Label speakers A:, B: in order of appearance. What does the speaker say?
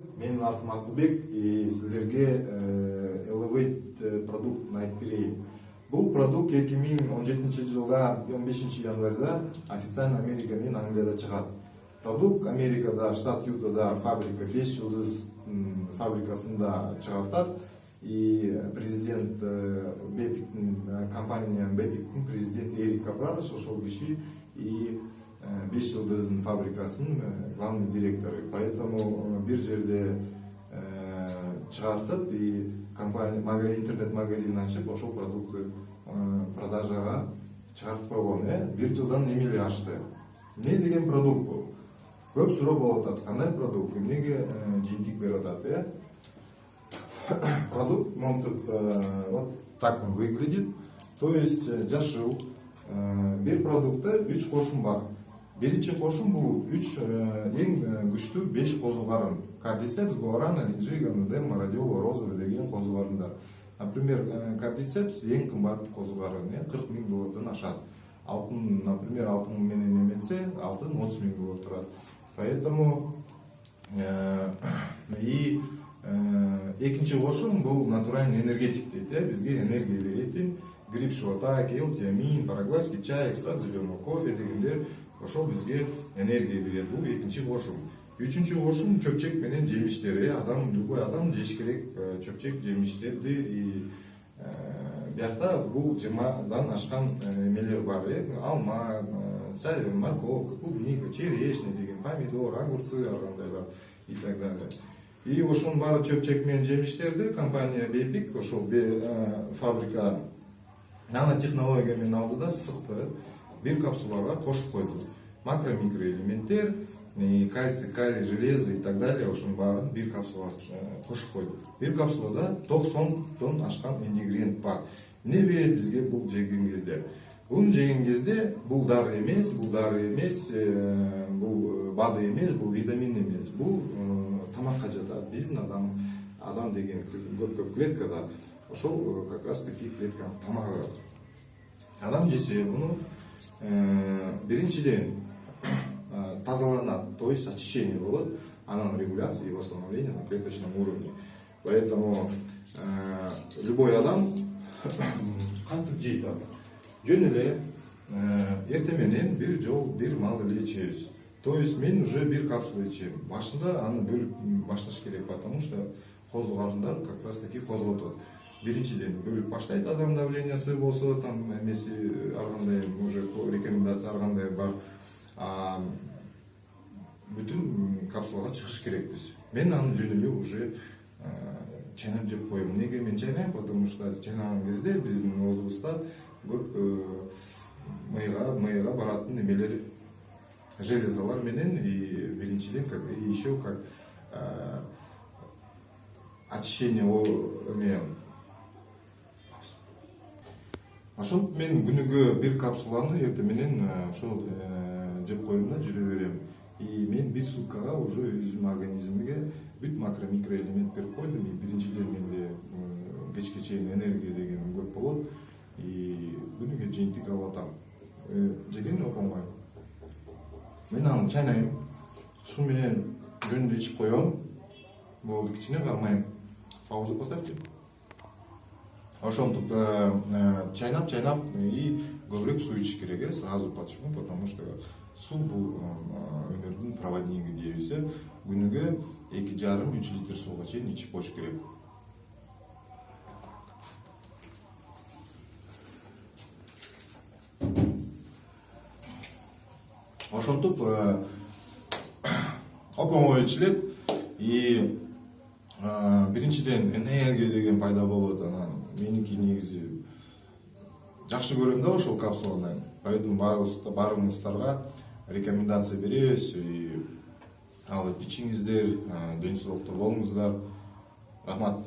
A: Менин атым Акылбек, силерге Elevate продуктун айтып берейин. Бул продукт 2017 жылда 15 январда официально Америка менен Англияда чыгат. Продукт Америкада, штат Ютада фабрика 5 жылдыз фабрикасында чыгартат. И президент Бепиктин, компания Бепиктин президент Эрик Капрадос ошол киши и 5 жылдыздын фабрикасынын главный директору. Поэтому бир жерде чыгартып и компания интернет-магазин ачып ошол продуктты продажага чыгарып койгон. Бир жылдан эмне ашты. Эмне деген продукт бул? Көп суроо болуп атат. Кандай продукт? Эмнеге жыйынтык берип атат? Продукт вот так он выглядит. То есть жашыл. Бир продуктта 3 кошум бар. Биринчи кошум бул 3 эң күчтүү 5 козулгарын. Кардицепс, гуарана, линжига, нудема, радиола, розовый деген козулгарындар. Например, кардицепс эң кымбат козулгарын, 40 000 доллардан ашат. Алтын, например, алтын менен эметсе, алтын 30 000 доллар турат. Поэтому и экинчи кошум бул натуральный энергетик дейт, бизге энергия беретін гриб шилота, кел, тиамин, парагвайский чай, экстракт зеленого кофе дегендер ошол бизге энергия берет. Бул экинчи кошум. Үчүнчү кошум чөпчөк менен жемиштер. Любой адам жеш керек чөпчөк жемиштерди. И биякта бул 20дан ашкан эмелер бар. Алма, морковка, клубника, черешня деген, помидор, огурцы аргандайлар и так далее. И ошонун баары чөпчөк менен жемиштерди компания Бепик ошол фабрика нанотехнология менен алды да сыкты. Бир капсулага кошуп койду. Макро-микроэлементтер, кальций, калий, железо и так далее ошонун баарын бир капсулага кошуп койду. Бир капсулада 90 ашкан ингредиент бар. Не берет бизге бул жеген кезде? Бул жеген кезде бул дары эмес, бул БАДы эмес, бул витамин эмес. Бул тамакка жатат. Биздин адам деген көп клеткада ошол как раз таки клетканын тамагы. Адам жесе буну биринчиден тазаланат, то есть очищение болот, анан регуляция и восстановление на клеточном уровне. Поэтому любой адам кантип жейт аны. Жөн эле эртең менен бир жол бир маал эле ичебиз. То есть мен уже бир капсула ичем. Башында аны бөлүп башташ керек, потому что козугарындар как раз таки козготот. Биринчиден бөлүп баштайт, адам давлениясы болсо, там эмеси аргандай уже рекомендация аргандай бар. Бүтүн капсулага чыгыш керекпиз. Мен аны жөн эле уже чайнап жеп коем. Неге мен чайнайм? Потому что чайнаган кезде биздин оозубузда көп мыйга баратын эмелер, железалар менен и биринчиден еще как очищение ошентип мен күнүгө бир капсуланы эртең менен ошол жеп коем да жүрө берем. И мен бир суткага уже өзүмдүн организмиге бүт макро-микроэлемент берип койдум. И биринчиден менде кечке чейин энергия деген көп болот. И күнүгө жыйынтык алып атам. Жеген оңой. Мен аны чайнайм, суу менен жөнүндө ичип коем. Болду, кичине кармайм. Паузу поставьте. Ошентип чайнап и көбүрөөк суу ичиш керек, сразу. Почему? Потому что суу бул өмүрдүн проводниги дейбиз. Күнүгө 2,5-3 литр сууга чейин ичип коюш керек. Ошентип оңой ичилет. И биринчиден энергия деген пайда болот. Анан меники негизи жакшы көрөм да ошол капсуланы. Поэтому баарыңыздарга рекомендация беребиз. Алып ичиңиздер, ден соолукта болуңуздар. Рахмат.